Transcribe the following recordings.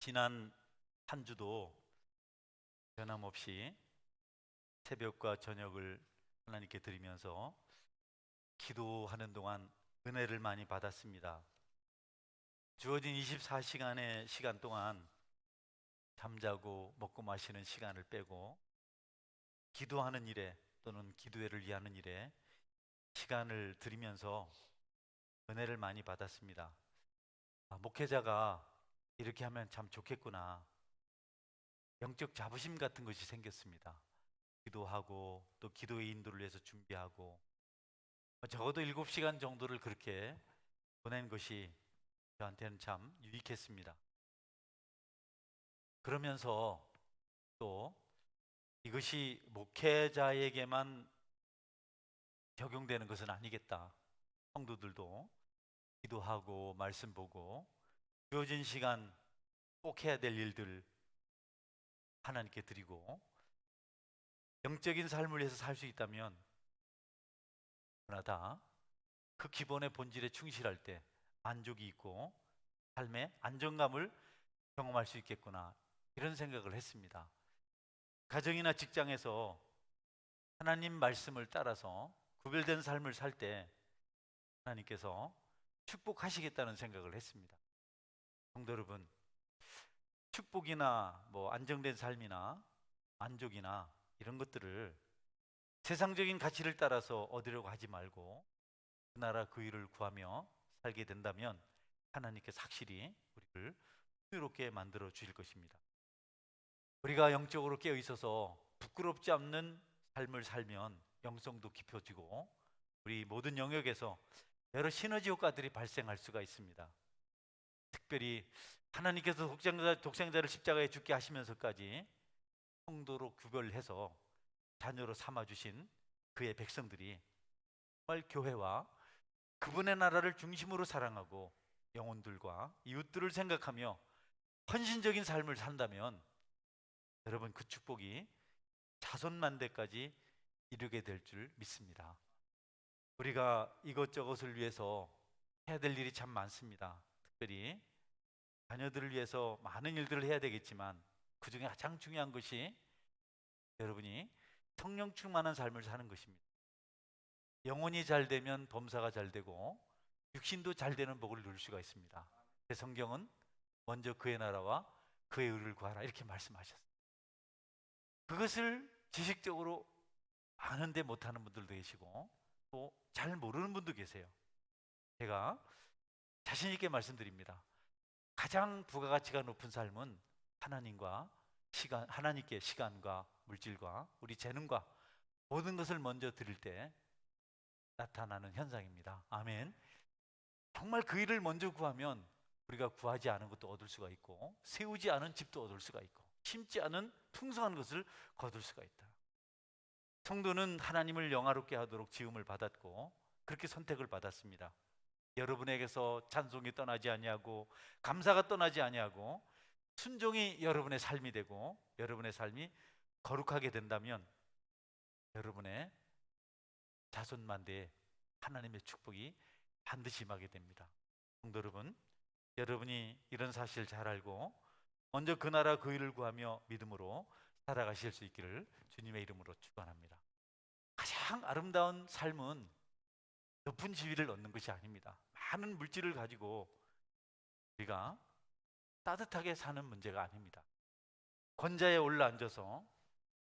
지난 한 주도 변함없이 새벽과 저녁을 하나님께 드리면서 기도하는 동안 은혜를 많이 받았습니다. 주어진 24시간의 시간 동안 잠자고 먹고 마시는 시간을 빼고 기도하는 일에 또는 기도회를 위하는 일에 시간을 드리면서 은혜를 많이 받았습니다. 목회자가 이렇게 하면 참 좋겠구나. 영적 자부심 같은 것이 생겼습니다. 기도하고 또 기도의 인도를 위해서 준비하고 적어도 7시간 정도를 그렇게 보낸 것이 저한테는 참 유익했습니다. 그러면서 또 이것이 목회자에게만 적용되는 것은 아니겠다. 성도들도 기도하고 말씀 보고 주어진 시간 꼭 해야 될 일들 하나님께 드리고 영적인 삶을 위해서 살 수 있다면 다 그 기본의 본질에 충실할 때 만족이 있고 삶의 안정감을 경험할 수 있겠구나, 이런 생각을 했습니다. 가정이나 직장에서 하나님 말씀을 따라서 구별된 삶을 살 때 하나님께서 축복하시겠다는 생각을 했습니다. 성도 여러분, 축복이나 안정된 삶이나 만족이나 이런 것들을 세상적인 가치를 따라서 얻으려고 하지 말고 그 나라 그 일을 구하며 살게 된다면 하나님께서 확실히 우리를 풍요롭게 만들어 주실 것입니다. 우리가 영적으로 깨어 있어서 부끄럽지 않는 삶을 살면 영성도 깊어지고 우리 모든 영역에서 여러 시너지 효과들이 발생할 수가 있습니다. 특별히 하나님께서 독생자를 십자가에 죽게 하시면서까지 성도로 구별해서 자녀로 삼아주신 그의 백성들이 정말 교회와 그분의 나라를 중심으로 사랑하고 영혼들과 이웃들을 생각하며 헌신적인 삶을 산다면 여러분, 그 축복이 자손만대까지 이루게 될 줄 믿습니다. 우리가 이것저것을 위해서 해야 될 일이 참 많습니다. 특별히 자녀들을 위해서 많은 일들을 해야 되겠지만 그 중에 가장 중요한 것이 여러분이 성령 충만한 삶을 사는 것입니다. 영혼이 잘 되면 범사가 잘 되고 육신도 잘 되는 복을 누릴 수가 있습니다. 성경은 먼저 그의 나라와 그의 의를 구하라, 이렇게 말씀하셨어요. 그것을 지식적으로 아는데 못하는 분들도 계시고 또 잘 모르는 분도 계세요. 제가 자신 있게 말씀드립니다. 가장 부가가치가 높은 삶은 하나님께 시간과 물질과 우리 재능과 모든 것을 먼저 드릴 때 나타나는 현상입니다. 아멘. 정말 그 일을 먼저 구하면 우리가 구하지 않은 것도 얻을 수가 있고 세우지 않은 집도 얻을 수가 있고 심지 않은 풍성한 것을 거둘 수가 있다. 성도는 하나님을 영화롭게 하도록 지음을 받았고 그렇게 선택을 받았습니다. 여러분에게서 찬송이 떠나지 아니하고 감사가 떠나지 아니하고 순종이 여러분의 삶이 되고 여러분의 삶이 거룩하게 된다면 여러분의 자손만대에 하나님의 축복이 반드시 임하게 됩니다. 성도 여러분, 여러분이 이런 사실 잘 알고 먼저 그 나라 그 일을 구하며 믿음으로 살아가실 수 있기를 주님의 이름으로 축원합니다. 가장 아름다운 삶은 높은 지위를 얻는 것이 아닙니다. 많은 물질을 가지고 우리가 따뜻하게 사는 문제가 아닙니다. 권자에 올라앉아서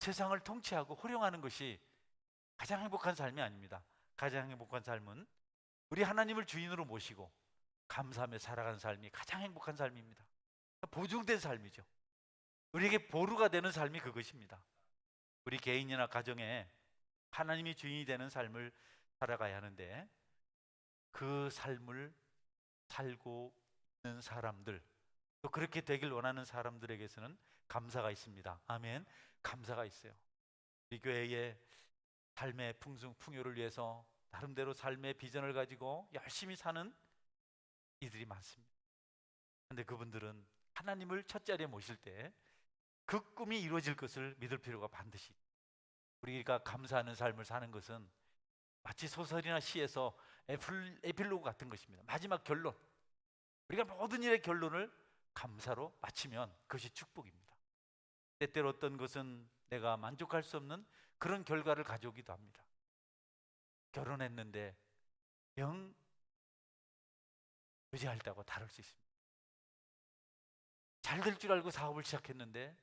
세상을 통치하고 호령하는 것이 가장 행복한 삶이 아닙니다. 가장 행복한 삶은 우리 하나님을 주인으로 모시고 감사하며 살아가는 삶이 가장 행복한 삶입니다. 보증된 삶이죠. 우리에게 보루가 되는 삶이 그것입니다. 우리 개인이나 가정에 하나님이 주인이 되는 삶을 살아가야 하는데 그 삶을 살고 있는 사람들, 또 그렇게 되길 원하는 사람들에게서는 감사가 있습니다. 아멘. 감사가 있어요. 우리 교회의 삶의 풍요를 위해서 나름대로 삶의 비전을 가지고 열심히 사는 이들이 많습니다. 그런데 그분들은 하나님을 첫 자리에 모실 때 그 꿈이 이루어질 것을 믿을 필요가 반드시 있습니다. 우리가 감사하는 삶을 사는 것은 마치 소설이나 시에서 에필로그 같은 것입니다. 마지막 결론, 우리가 모든 일의 결론을 감사로 마치면 그것이 축복입니다. 때때로 어떤 것은 내가 만족할 수 없는 그런 결과를 가져오기도 합니다. 결혼했는데 영 의지할다고 다를 수 있습니다. 잘 될 줄 알고 사업을 시작했는데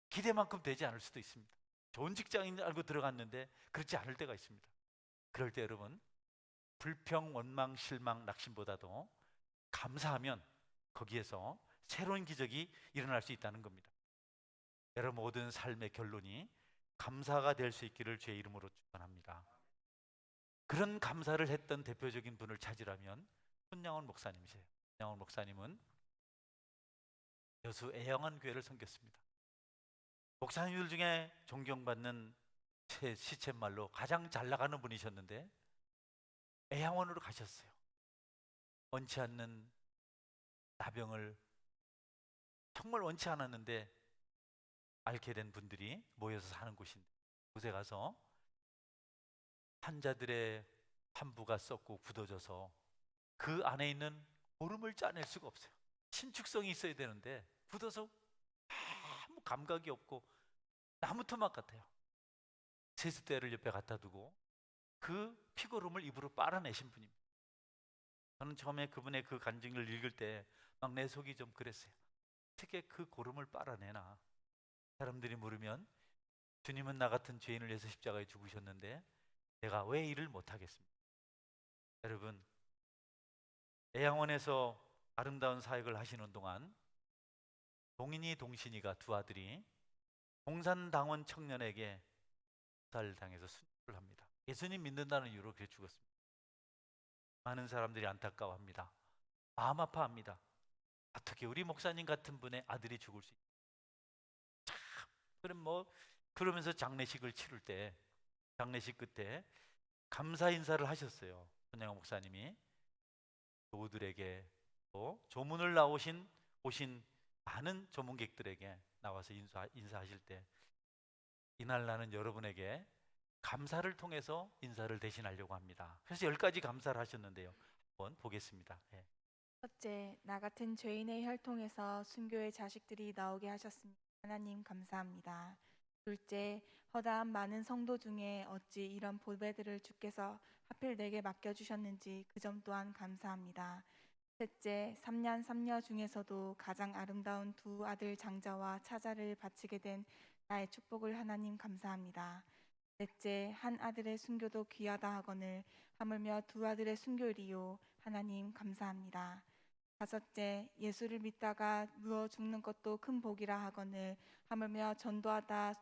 기대만큼 되지 않을 수도 있습니다. 좋은 직장인 줄 알고 들어갔는데 그렇지 않을 때가 있습니다. 그럴 때 여러분, 불평, 원망, 실망, 낙심보다도 감사하면 거기에서 새로운 기적이 일어날 수 있다는 겁니다. 여러분 모든 삶의 결론이 감사가 될 수 있기를 주의 이름으로 축원합니다. 그런 감사를 했던 대표적인 분을 찾으라면 손양원 목사님이세요. 손양원 목사님은 여수 애양원 교회를 섬겼습니다. 목사님들 중에 존경받는 시쳇말로 가장 잘 나가는 분이셨는데 애양원으로 가셨어요. 원치 않는 나병을 정말 원치 않았는데 앓게 된 분들이 모여서 사는 곳인데, 그곳에 가서 환자들의 환부가 썩고 굳어져서 그 안에 있는 고름을 짜낼 수가 없어요. 신축성이 있어야 되는데 굳어서 아무 감각이 없고 나무 토막 같아요. 세숫대를 옆에 갖다 두고 그 피고름을 입으로 빨아내신 분입니다. 저는 처음에 그분의 그 간증을 읽을 때 막 내 속이 좀 그랬어요. 어떻게 그 고름을 빨아내나. 사람들이 물으면 주님은 나 같은 죄인을 위해서 십자가에 죽으셨는데 내가 왜 일을 못하겠습니까? 여러분, 애양원에서 아름다운 사역을 하시는 동안 동인이 동신이가 두 아들이 공산당원 청년에게 살당해서 순교를 합니다. 예수님 믿는다는 이유로 그렇게 죽었습니다. 많은 사람들이 안타까워합니다. 마음 아파합니다. 어떻게 우리 목사님 같은 분의 아들이 죽을 수 있을까? 참, 그러면서 장례식을 치를 때, 장례식 끝에 감사 인사를 하셨어요. 손양원 목사님이 교우들에게 또 조문을 오신 많은 조문객들에게 나와서 인사하실 때, 이날 나는 여러분에게 감사를 통해서 인사를 대신하려고 합니다. 그래서 10가지 감사를 하셨는데요. 한번 보겠습니다. 예. 첫째, 나 같은 죄인의 혈통에서 순교의 자식들이 나오게 하셨습니다. 하나님 감사합니다. 둘째, 허다한 많은 성도 중에 어찌 이런 보배들을 주께서 하필 내게 맡겨주셨는지 그 점 또한 감사합니다. 셋째, 삼년 삼녀 중에서도 가장 아름다운 두 아들 장자와 차자를 바치게 된 나의 축복을 하나님 감사합니다. 넷째, 한 아들의 순교도 귀하다 하거늘 하물며 두 아들의 순교이요 하나님 감사합니다. 다섯째, 예수를 믿다가 누워 죽는 것도 큰 복이라 하거늘 하물며 전도하다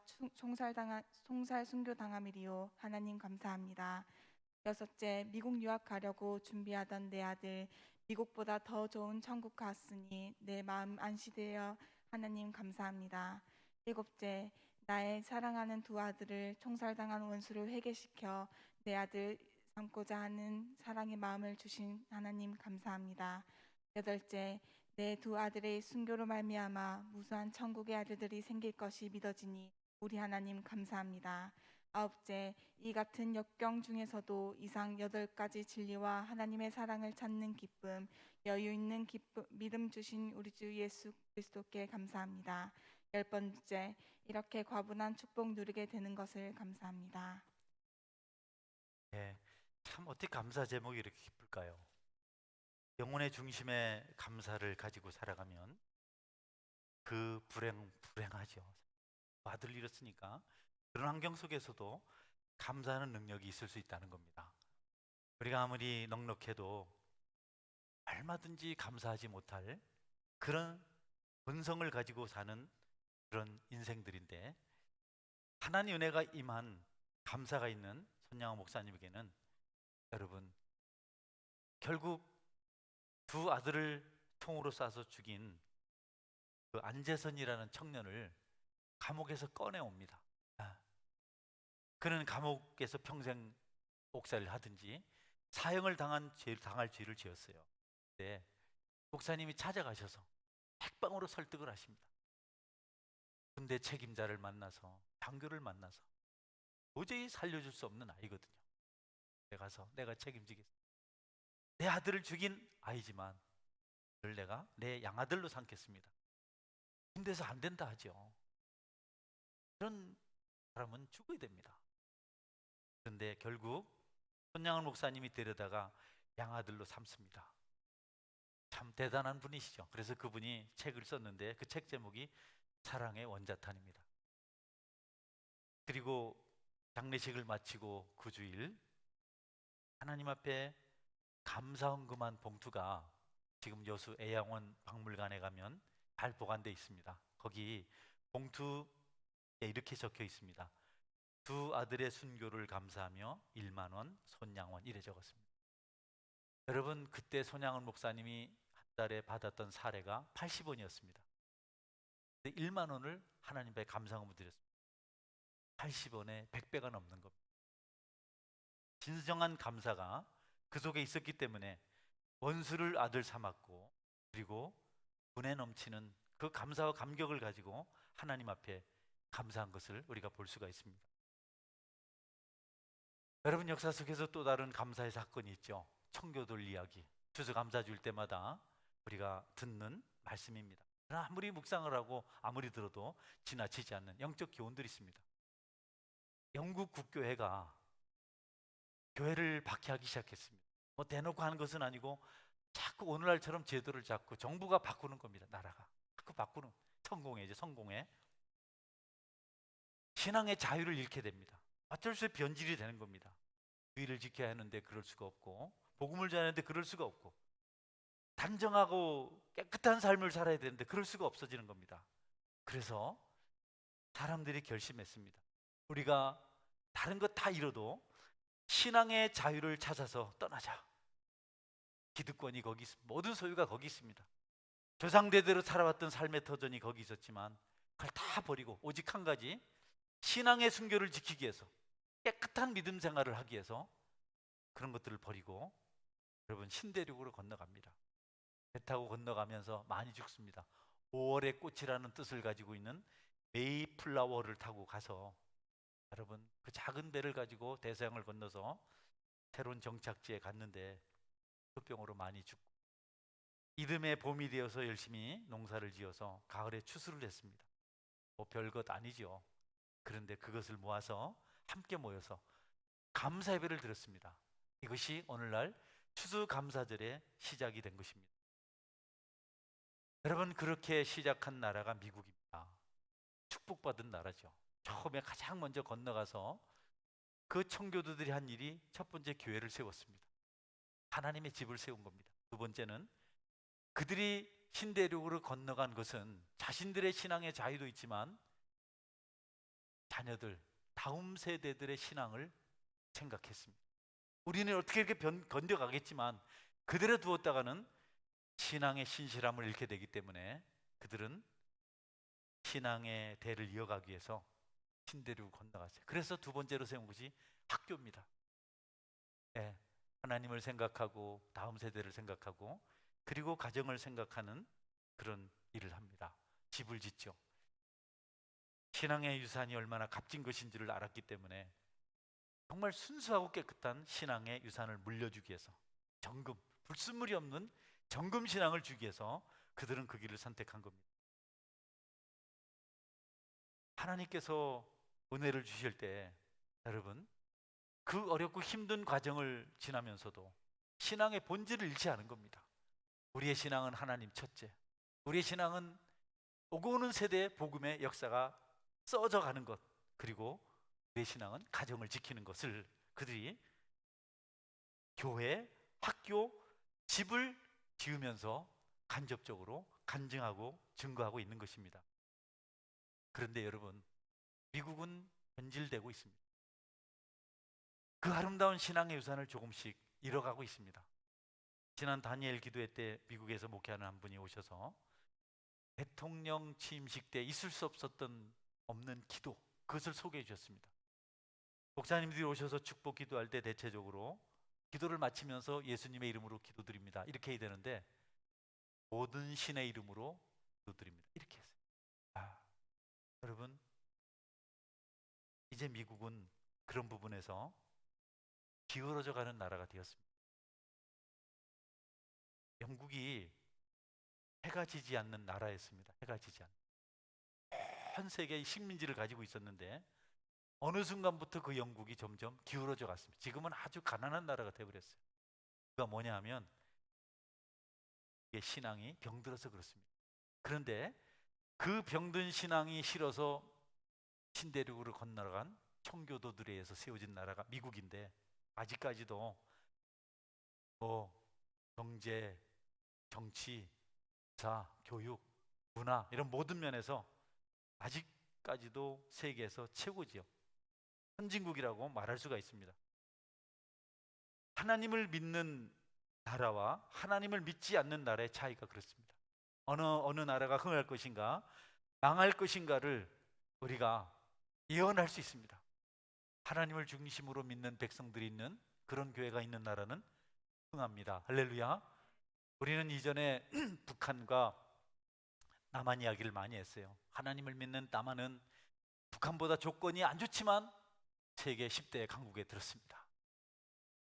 송살 순교당함이리요 하나님 감사합니다. 여섯째, 미국 유학 가려고 준비하던 내 아들 미국보다 더 좋은 천국 갔으니 내 마음 안시되어 하나님 감사합니다. 일곱째, 나의 사랑하는 두 아들을 총살당한 원수를 회개시켜 내 아들 삼고자 하는 사랑의 마음을 주신 하나님 감사합니다. 여덟째, 내 두 아들의 순교로 말미암아 무수한 천국의 아들들이 생길 것이 믿어지니 우리 하나님 감사합니다. 아홉째, 이 같은 역경 중에서도 이상 8가지 진리와 하나님의 사랑을 찾는 기쁨, 여유 있는 기쁨, 믿음 주신 우리 주 예수 그리스도께 감사합니다. 10번째, 이렇게 과분한 축복 누리게 되는 것을 감사합니다. 예. 참 어떻게 감사 제목이 이렇게 기쁠까요? 영혼의 중심에 감사를 가지고 살아가면 그 불행하죠. 아들 잃었으니까 그런 환경 속에서도 감사하는 능력이 있을 수 있다는 겁니다. 우리가 아무리 넉넉해도 얼마든지 감사하지 못할 그런 본성을 가지고 사는 그런 인생들인데, 하나님 은혜가 임한 감사가 있는 손양호 목사님에게는 여러분, 결국 두 아들을 총으로 쏴서 죽인 그 안재선이라는 청년을 감옥에서 꺼내옵니다. 그는 감옥에서 평생 옥살이를 하든지 사형을 당할 죄를 지었어요. 근데 목사님이 찾아가셔서 핵방으로 설득을 하십니다. 군대 책임자를 만나서, 장교를 만나서 도저히 살려줄 수 없는 아이거든요. 내가 책임지겠습니다. 내 아들을 죽인 아이지만 내가 내 양아들로 삼겠습니다. 군대에서 안 된다 하죠. 이런 사람은 죽어야 됩니다. 그런데 결국 손양은 목사님이 데려다가 양아들로 삼습니다. 참 대단한 분이시죠. 그래서 그분이 책을 썼는데 그 책 제목이 사랑의 원자탄입니다. 그리고 장례식을 마치고 그 주일 하나님 앞에 감사 헌금한 봉투가 지금 여수 애양원 박물관에 가면 잘 보관되어 있습니다. 거기 봉투에 이렇게 적혀 있습니다. 두 아들의 순교를 감사하며 1만 원, 손양원 이래 적었습니다. 여러분, 그때 손양원 목사님이 한 달에 받았던 사례가 80원이었습니다. 1만 원을 하나님 앞에 감사함을 드렸습니다. 80원에 100배가 넘는 겁니다. 진정한 감사가 그 속에 있었기 때문에 원수를 아들 삼았고, 그리고 분에 넘치는 그 감사와 감격을 가지고 하나님 앞에 감사한 것을 우리가 볼 수가 있습니다. 여러분, 역사 속에서 또 다른 감사의 사건이 있죠. 청교도들 이야기. 추수감사 줄 때마다 우리가 듣는 말씀입니다. 그러나 아무리 묵상을 하고 아무리 들어도 지나치지 않는 영적 교훈들이 있습니다. 영국 국교회가 교회를 박해하기 시작했습니다. 뭐 대놓고 하는 것은 아니고 자꾸 오늘날처럼 제도를 잡고 정부가 바꾸는 겁니다. 나라가 자꾸 바꾸는, 성공회죠. 성공회. 신앙의 자유를 잃게 됩니다. 어쩔 수 없이 변질이 되는 겁니다. 주의를 지켜야 하는데 그럴 수가 없고, 복음을 전해야 하는데 그럴 수가 없고, 단정하고 깨끗한 삶을 살아야 되는데 그럴 수가 없어지는 겁니다. 그래서 사람들이 결심했습니다. 우리가 다른 것 다 잃어도 신앙의 자유를 찾아서 떠나자. 기득권이 거기 있습니다. 모든 소유가 거기 있습니다. 조상대대로 살아왔던 삶의 터전이 거기 있었지만 그걸 다 버리고 오직 한 가지, 신앙의 순교를 지키기 위해서, 깨끗한 믿음 생활을 하기 위해서 그런 것들을 버리고 여러분 신대륙으로 건너갑니다. 배 타고 건너가면서 많이 죽습니다. 5월의 꽃이라는 뜻을 가지고 있는 메이플라워를 타고 가서 여러분 그 작은 배를 가지고 대서양을 건너서 새로운 정착지에 갔는데 흑병으로 많이 죽고, 이듬해 봄이 되어서 열심히 농사를 지어서 가을에 추수를 했습니다. 뭐 별것 아니죠. 그런데 그것을 모아서 함께 모여서 감사 예배를 드렸습니다. 이것이 오늘날 추수감사절의 시작이 된 것입니다. 여러분, 그렇게 시작한 나라가 미국입니다. 축복받은 나라죠. 처음에 가장 먼저 건너가서 그 청교도들이 한 일이 첫 번째 교회를 세웠습니다. 하나님의 집을 세운 겁니다. 두 번째는 그들이 신대륙으로 건너간 것은 자신들의 신앙의 자유도 있지만 자녀들, 다음 세대들의 신앙을 생각했습니다. 우리는 어떻게 이렇게 건져가겠지만 그대로 두었다가는 신앙의 신실함을 잃게 되기 때문에 그들은 신앙의 대를 이어가기 위해서 신대륙을 건너갔어요. 그래서 두 번째로 세운 것이 학교입니다. 네, 하나님을 생각하고 다음 세대를 생각하고 그리고 가정을 생각하는 그런 일을 합니다. 집을 짓죠. 신앙의 유산이 얼마나 값진 것인지를 알았기 때문에 정말 순수하고 깨끗한 신앙의 유산을 물려주기 위해서, 정금, 불순물이 없는 정금 신앙을 주기 위해서 그들은 그 길을 선택한 겁니다. 하나님께서 은혜를 주실 때 여러분 그 어렵고 힘든 과정을 지나면서도 신앙의 본질을 잃지 않은 겁니다. 우리의 신앙은 하나님 첫째, 우리의 신앙은 오고 오는 세대의 복음의 역사가 써져 가는 것, 그리고 우리의 신앙은 가정을 지키는 것을 그들이 교회, 학교, 집을 지으면서 간접적으로 간증하고 증거하고 있는 것입니다. 그런데 여러분, 미국은 변질되고 있습니다. 그 아름다운 신앙의 유산을 조금씩 잃어가고 있습니다. 지난 다니엘 기도회 때 미국에서 목회하는 한 분이 오셔서 대통령 취임식 때 있을 수 없는 기도, 그것을 소개해 주셨습니다. 목사님들이 오셔서 축복 기도할 때 대체적으로 기도를 마치면서 예수님의 이름으로 기도드립니다, 이렇게 해야 되는데 모든 신의 이름으로 기도드립니다, 이렇게 했어요. 여러분, 이제 미국은 그런 부분에서 기울어져 가는 나라가 되었습니다. 영국이 해가 지지 않는 나라였습니다. 해가 지지 않는. 전 세계의 식민지를 가지고 있었는데 어느 순간부터 그 영국이 점점 기울어져 갔습니다. 지금은 아주 가난한 나라가 되어버렸어요. 그가 뭐냐 하면 이게 신앙이 병들어서 그렇습니다. 그런데 그 병든 신앙이 싫어서 신대륙으로 건너간 청교도들에 의해서 세워진 나라가 미국인데 아직까지도 뭐 경제, 정치, 사, 교육, 문화 이런 모든 면에서 아직까지도 세계에서 최고지요. 선진국이라고 말할 수가 있습니다. 하나님을 믿는 나라와 하나님을 믿지 않는 나라의 차이가 그렇습니다. 어느 나라가 흥할 것인가 망할 것인가를 우리가 예언할 수 있습니다. 하나님을 중심으로 믿는 백성들이 있는 그런 교회가 있는 나라는 흥합니다. 할렐루야. 우리는 이전에 북한과 남한 이야기를 많이 했어요. 하나님을 믿는 남한은 북한보다 조건이 안 좋지만 세계 10대 강국에 들었습니다.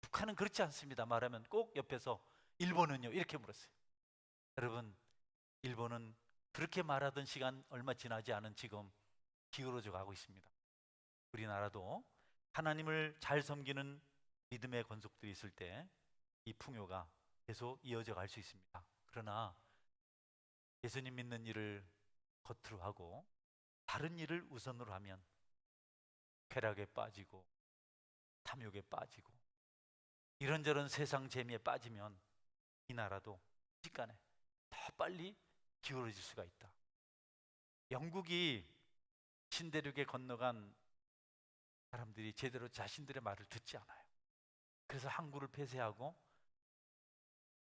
북한은 그렇지 않습니다. 말하면 꼭 옆에서 일본은요 이렇게 물었어요. 여러분, 일본은 그렇게 말하던 시간 얼마 지나지 않은 지금 기울어져 가고 있습니다. 우리나라도 하나님을 잘 섬기는 믿음의 권속들이 있을 때 이 풍요가 계속 이어져 갈 수 있습니다. 그러나 예수님 믿는 일을 겉으로 하고 다른 일을 우선으로 하면 쾌락에 빠지고 탐욕에 빠지고 이런저런 세상 재미에 빠지면 이 나라도 순식간에 더 빨리 기울어질 수가 있다. 영국이 신대륙에 건너간 사람들이 제대로 자신들의 말을 듣지 않아요. 그래서 항구를 폐쇄하고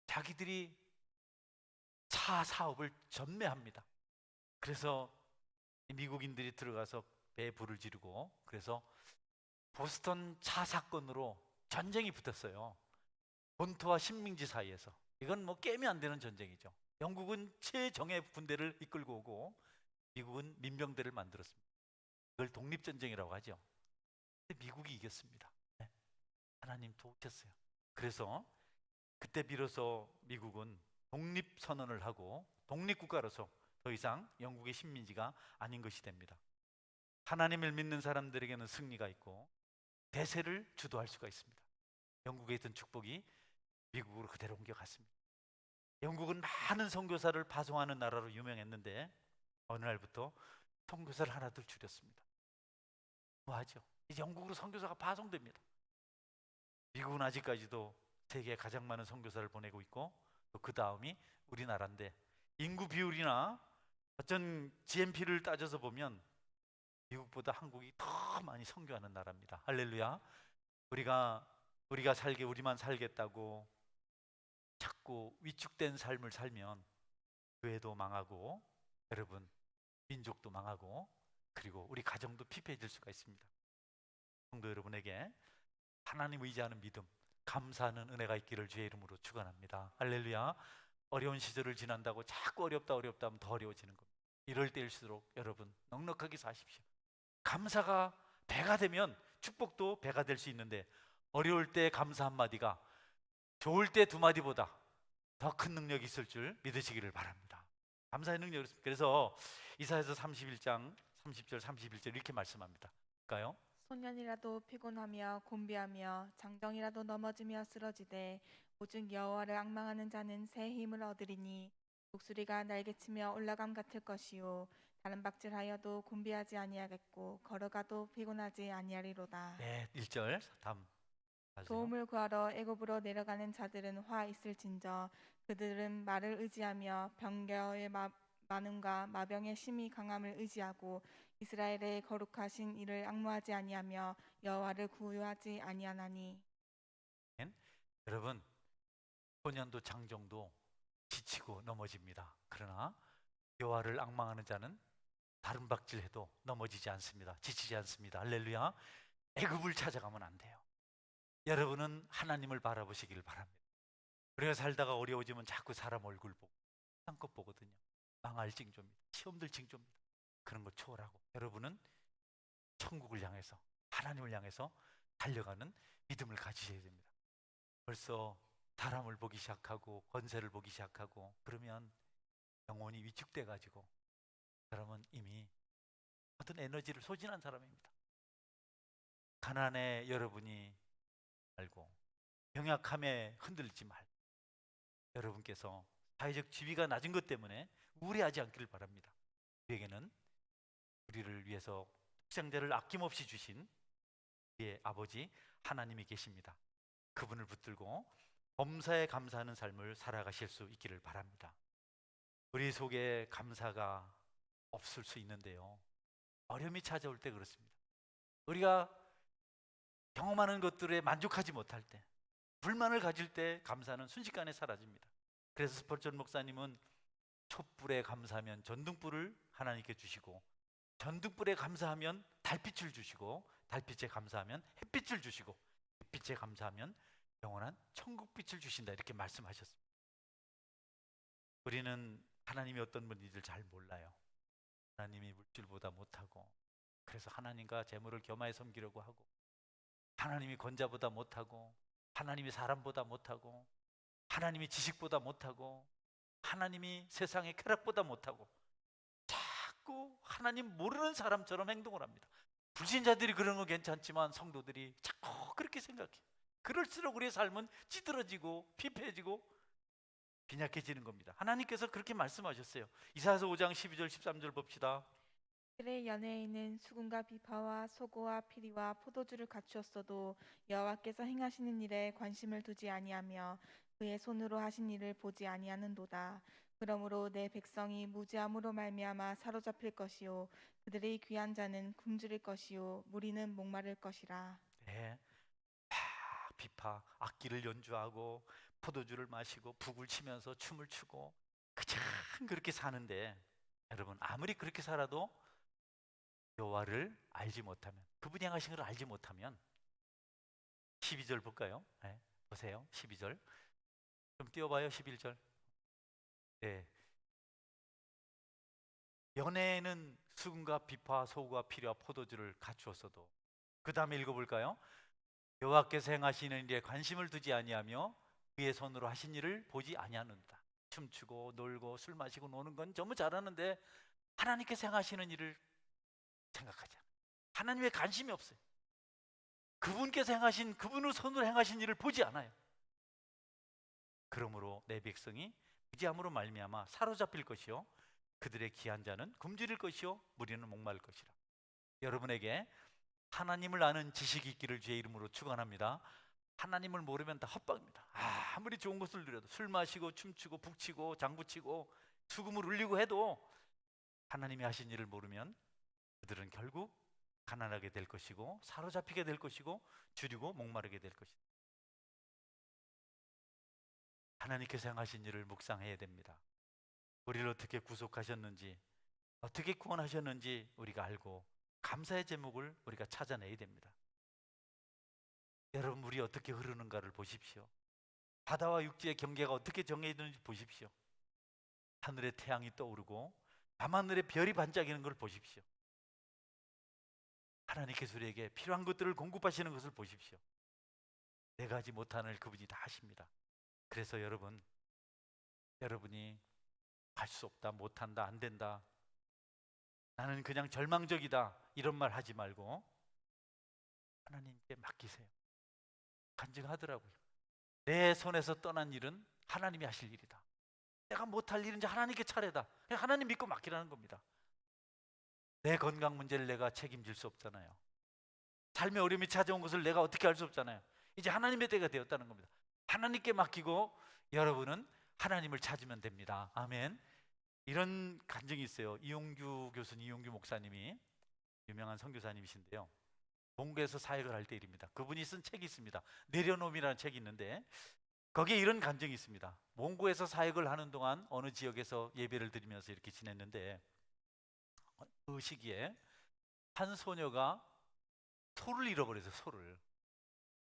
자기들이 차 사업을 전매합니다. 그래서 미국인들이 들어가서 배에 불을 지르고 그래서 보스턴 차 사건으로 전쟁이 붙었어요. 본토와 식민지 사이에서. 이건 뭐 깨면 안 되는 전쟁이죠. 영국은 최정예 군대를 이끌고 오고 미국은 민병대를 만들었습니다. 그걸 독립전쟁이라고 하죠. 근데 미국이 이겼습니다. 네. 하나님 도우셨어요. 그래서 그때 비로소 미국은 독립선언을 하고 독립국가로서 더 이상 영국의 식민지가 아닌 것이 됩니다. 하나님을 믿는 사람들에게는 승리가 있고 대세를 주도할 수가 있습니다. 영국에 있던 축복이 미국으로 그대로 옮겨갔습니다. 영국은 많은 선교사를 파송하는 나라로 유명했는데 어느 날부터 선교사를 하나둘 줄였습니다. 뭐하죠? 이제 영국으로 선교사가 파송됩니다. 미국은 아직까지도 세계에 가장 많은 선교사를 보내고 있고 또 그 다음이 우리나라인데 인구 비율이나 어떤 GNP를 따져서 보면 미국보다 한국이 더 많이 선교하는 나라입니다. 할렐루야. 우리가 살게 우리만 살겠다고 자꾸 위축된 삶을 살면 교회도 망하고 여러분 민족도 망하고 그리고 우리 가정도 피폐해질 수가 있습니다. 성도 여러분에게 하나님 의지하는 믿음, 감사하는 은혜가 있기를 주의 이름으로 축원합니다. 할렐루야. 어려운 시절을 지난다고 자꾸 어렵다 하면 더 어려워지는 겁니다. 이럴 때일수록 여러분 넉넉하게 사십시오. 감사가 배가 되면 축복도 배가 될 수 있는데 어려울 때 감사 한마디가 좋을 때 두 마디보다 더 큰 능력이 있을 줄 믿으시기를 바랍니다. 감사의 능력이 있습니다. 그래서 이사야서 31장 30절 31절 이렇게 말씀합니다. 볼까요? 소년이라도 피곤하며 곤비하며 장정이라도 넘어지며 쓰러지되 오직 여호와를 앙망하는 자는 새 힘을 얻으리니 독수리가 날개치며 올라감 같을 것이요 다른 박질하여도 곤비하지 아니하겠고 걸어가도 피곤하지 아니하리로다. 네, 1절 다음 봐주세요. 도움을 구하러 애굽으로 내려가는 자들은 화 있을진저 그들은 말을 의지하며 병거의 많음과 마병의 심히 강함을 의지하고 이스라엘의 거룩하신 이를 앙무하지 아니하며 여호와를 구하지 아니하나니. 여러분 소년도 장정도 지치고 넘어집니다. 그러나 여호와를 앙망하는 자는 다른 박질해도 넘어지지 않습니다. 지치지 않습니다. 할렐루야. 애굽을 찾아가면 안 돼요. 여러분은 하나님을 바라보시길 바랍니다. 우리가 살다가 어려워지면 자꾸 사람 얼굴 보고 쌍꺼 보거든요. 망할 징조입니다. 시험들 징조입니다. 그런 걸 초월하고 여러분은 천국을 향해서 하나님을 향해서 달려가는 믿음을 가지셔야 됩니다. 벌써 사람을 보기 시작하고 권세를 보기 시작하고 그러면 영혼이 위축돼 가지고 사람은 이미 모든 에너지를 소진한 사람입니다. 가난에 여러분이 말고 병약함에 흔들리지 말고 여러분께서 사회적 지위가 낮은 것 때문에 우울해하지 않기를 바랍니다. 우리에게는 우리를 위해서 독생자를 아낌없이 주신 우리의 아버지 하나님이 계십니다. 그분을 붙들고 범사에 감사하는 삶을 살아가실 수 있기를 바랍니다. 우리 속에 감사가 없을 수 있는데요, 어려움이 찾아올 때 그렇습니다. 우리가 경험하는 것들에 만족하지 못할 때, 불만을 가질 때 감사는 순식간에 사라집니다. 그래서 스펄전 목사님은 촛불에 감사하면 전등불을 하나님께 주시고, 전등불에 감사하면 달빛을 주시고, 달빛에 감사하면 햇빛을 주시고, 햇빛에 감사하면 영원한 천국빛을 주신다, 이렇게 말씀하셨습니다. 우리는 하나님이 어떤 분인지를 잘 몰라요. 하나님이 물질보다 못하고, 그래서 하나님과 재물을 겸하여 섬기려고 하고, 하나님이 권자보다 못하고, 하나님이 사람보다 못하고, 하나님이 지식보다 못하고, 하나님이 세상의 쾌락보다 못하고, 자꾸 하나님 모르는 사람처럼 행동을 합니다. 불신자들이 그러는 건 괜찮지만 성도들이 자꾸 그렇게 생각해요. 그럴수록 우리의 삶은 찌들어지고 피폐해지고 빈약해지는 겁니다. 하나님께서 그렇게 말씀하셨어요. 이사야서 5장 12절 13절 봅시다. 그들의 연회에는 수금과 비파와 소고와 피리와 포도주를 갖추었어도 여호와께서 행하시는 일에 관심을 두지 아니하며 그의 손으로 하신 일을 보지 아니하는도다. 그러므로 내 백성이 무지함으로 말미암아 사로잡힐 것이요 그들의 귀한 자는 굶주릴 것이요 무리는 목마를 것이라. 네, 비파 악기를 연주하고 포도주를 마시고 북을 치면서 춤을 추고 그냥 그렇게 사는데, 여러분 아무리 그렇게 살아도 여호와를 알지 못하면, 그분이 행하신 것을 알지 못하면, 12절 볼까요? 네, 보세요. 12절 좀 띄워봐요. 11절. 네, 연애에는 수금과 비파 소고와 피리와 포도주를 갖추었어도, 그 다음에 읽어볼까요? 여호와께서 행하시는 일에 관심을 두지 아니하며 그의 손으로 하신 일을 보지 아니하는다. 춤추고 놀고 술 마시고 노는 건 전부 잘하는데 하나님께서 행하시는 일을 생각하지 않아요. 하나님의 관심이 없어요. 그분께서 행하신, 그분의 손으로 행하신 일을 보지 않아요. 그러므로 내 백성이 무지함으로 말미암아 사로잡힐 것이요 그들의 귀한 자는 굶주릴 것이요 무리는 목마를 것이라. 여러분에게 하나님을 아는 지식이 있기를 주의 이름으로 축원합니다. 하나님을 모르면 다 헛방입니다. 아무리 좋은 것을 누려도, 술 마시고 춤추고 북치고 장구치고 수금을 울리고 해도 하나님이 하신 일을 모르면 그들은 결국 가난하게 될 것이고 사로잡히게 될 것이고 줄이고 목마르게 될 것이다. 하나님께서 행하신 일을 묵상해야 됩니다. 우리를 어떻게 구속하셨는지, 어떻게 구원하셨는지 우리가 알고 감사의 제목을 우리가 찾아내야 됩니다. 여러분, 물이 어떻게 흐르는가를 보십시오. 바다와 육지의 경계가 어떻게 정해지는지 보십시오. 하늘에 태양이 떠오르고 밤하늘에 별이 반짝이는 걸 보십시오. 하나님께서 우리에게 필요한 것들을 공급하시는 것을 보십시오. 내가 하지 못하는 일 그분이 다 하십니다. 그래서 여러분이 할 수 없다, 못한다, 안 된다, 나는 그냥 절망적이다, 이런 말 하지 말고 하나님께 맡기세요. 간증하더라고요. 내 손에서 떠난 일은 하나님이 하실 일이다. 내가 못할 일은 이제 하나님께 차례다. 그냥 하나님 믿고 맡기라는 겁니다. 내 건강 문제를 내가 책임질 수 없잖아요. 삶의 어려움이 찾아온 것을 내가 어떻게 할 수 없잖아요. 이제 하나님의 때가 되었다는 겁니다. 하나님께 맡기고 여러분은 하나님을 찾으면 됩니다. 아멘. 이런 간증이 있어요. 이용규 교수님, 이용규 목사님이 유명한 선교사님이신데요, 본국에서 사역을 할 때 일입니다. 그분이 쓴 책이 있습니다. 내려놓음이라는 책이 있는데 거기에 이런 간증이 있습니다. 몽고에서 사역을 하는 동안 어느 지역에서 예배를 드리면서 이렇게 지냈는데, 그 시기에 한 소녀가 소를 잃어버려서, 소를,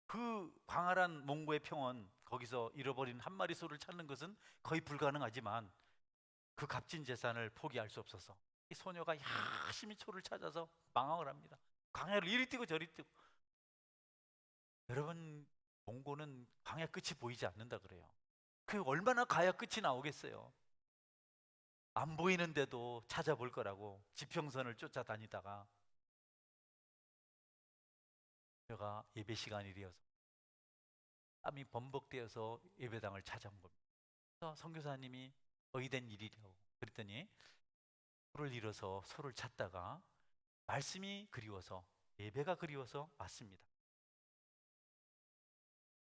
그 광활한 몽고의 평원, 거기서 잃어버린 한 마리 소를 찾는 것은 거의 불가능하지만 그 값진 재산을 포기할 수 없어서 이 소녀가 열심히 소를 찾아서 망항을 합니다. 광야를 이리 뛰고 저리 뛰고. 여러분, 몽고는 광야 끝이 보이지 않는다 그래요. 그 얼마나 가야 끝이 나오겠어요. 안 보이는데도 찾아볼 거라고 지평선을 쫓아다니다가 제가 예배 시간이 되어서 땀이 범벅되어서 예배당을 찾아온 겁니다. 그래서 선교사님이 어이된 일이라고 그랬더니 소를 잃어서 소를 찾다가 말씀이 그리워서 예배가 그리워서 왔습니다.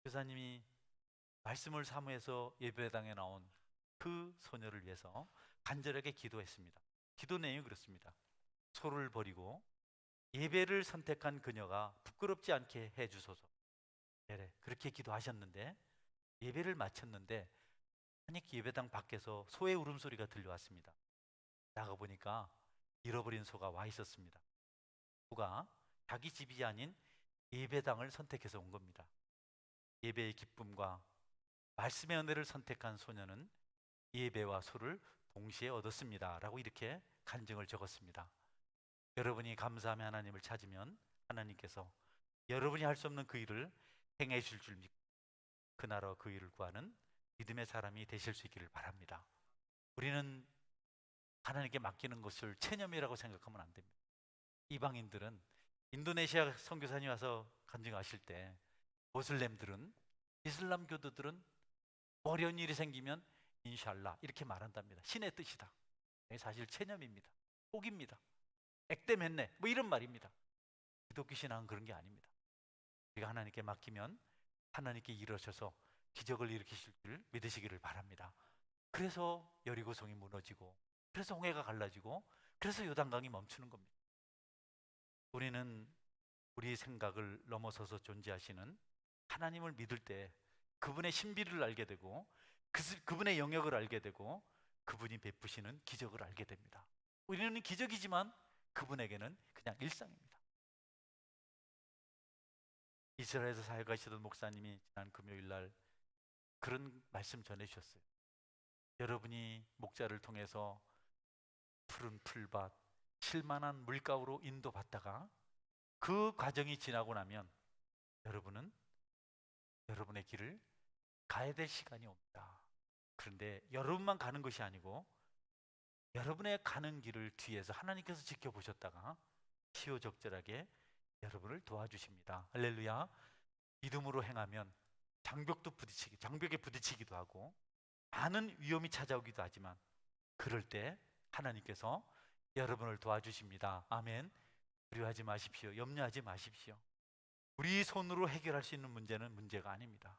교사님이 말씀을 사모해서 예배당에 나온 그 소녀를 위해서 간절하게 기도했습니다. 기도 내용이 그렇습니다. 소를 버리고 예배를 선택한 그녀가 부끄럽지 않게 해주소서. 네, 그렇게 기도하셨는데 예배를 마쳤는데 한익 예배당 밖에서 소의 울음소리가 들려왔습니다. 나가보니까 잃어버린 소가 와 있었습니다. 소가 자기 집이 아닌 예배당을 선택해서 온 겁니다. 예배의 기쁨과 말씀의 은혜를 선택한 소녀는 예배와 소를 동시에 얻었습니다. 라고 이렇게 간증을 적었습니다. 여러분이 감사하며 하나님을 찾으면 하나님께서 여러분이 할 수 없는 그 일을 행해 주실 줄 믿고 그 나라 그 일을 구하는 믿음의 사람이 되실 수 있기를 바랍니다. 우리는 하나님께 맡기는 것을 체념이라고 생각하면 안 됩니다. 이방인들은 인도네시아 선교사님 와서 간증하실 때 모슬렘들은 이슬람 교도들은 어려운 일이 생기면 인샬라 이렇게 말한답니다. 신의 뜻이다. 사실 체념입니다. 복입니다. 액땜했네 뭐 이런 말입니다. 기독교 신앙은 그런 게 아닙니다. 우리가 하나님께 맡기면 하나님께 일하셔서 기적을 일으키실 줄 믿으시기를 바랍니다. 그래서 여리고성이 무너지고 그래서 홍해가 갈라지고 그래서 요단강이 멈추는 겁니다. 우리는 우리의 생각을 넘어서서 존재하시는 하나님을 믿을 때 그분의 신비를 알게 되고 그분의 영역을 알게 되고 그분이 베푸시는 기적을 알게 됩니다. 우리는 기적이지만 그분에게는 그냥 일상입니다. 이스라엘에서 사역하시던 목사님이 지난 금요일 날 그런 말씀 전해주셨어요. 여러분이 목자를 통해서 푸른 풀밭, 쉴만한 물가로 인도받다가 그 과정이 지나고 나면 여러분은 여러분의 길을 가야 될 시간이 옵니다. 그런데 여러분만 가는 것이 아니고 여러분의 가는 길을 뒤에서 하나님께서 지켜보셨다가 시효적절하게 여러분을 도와주십니다. 할렐루야. 믿음으로 행하면 장벽에 부딪히기도 하고 많은 위험이 찾아오기도 하지만 그럴 때 하나님께서 여러분을 도와주십니다. 아멘. 두려워하지 마십시오. 염려하지 마십시오. 우리 손으로 해결할 수 있는 문제는 문제가 아닙니다.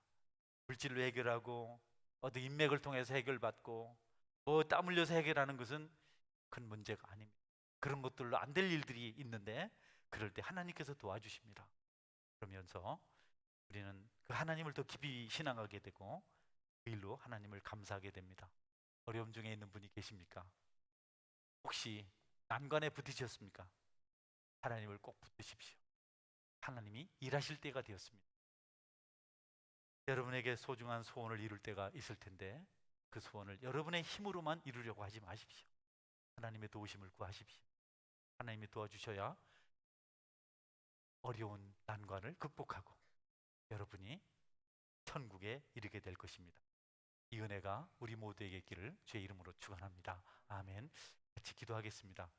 물질로 해결하고 어떤 인맥을 통해서 해결받고 뭐 땀 흘려서 해결하는 것은 큰 문제가 아닙니다. 그런 것들로 안 될 일들이 있는데 그럴 때 하나님께서 도와주십니다. 그러면서 우리는 그 하나님을 더 깊이 신앙하게 되고 그 일로 하나님을 감사하게 됩니다. 어려움 중에 있는 분이 계십니까? 혹시 난관에 부딪혔습니까? 하나님을 꼭 붙드십시오. 하나님이 일하실 때가 되었습니다. 여러분에게 소중한 소원을 이룰 때가 있을 텐데 그 소원을 여러분의 힘으로만 이루려고 하지 마십시오. 하나님의 도우심을 구하십시오. 하나님이 도와주셔야 어려운 난관을 극복하고 여러분이 천국에 이르게 될 것입니다. 이 은혜가 우리 모두에게 있기를 주의 이름으로 축원합니다. 아멘. 같이 기도하겠습니다.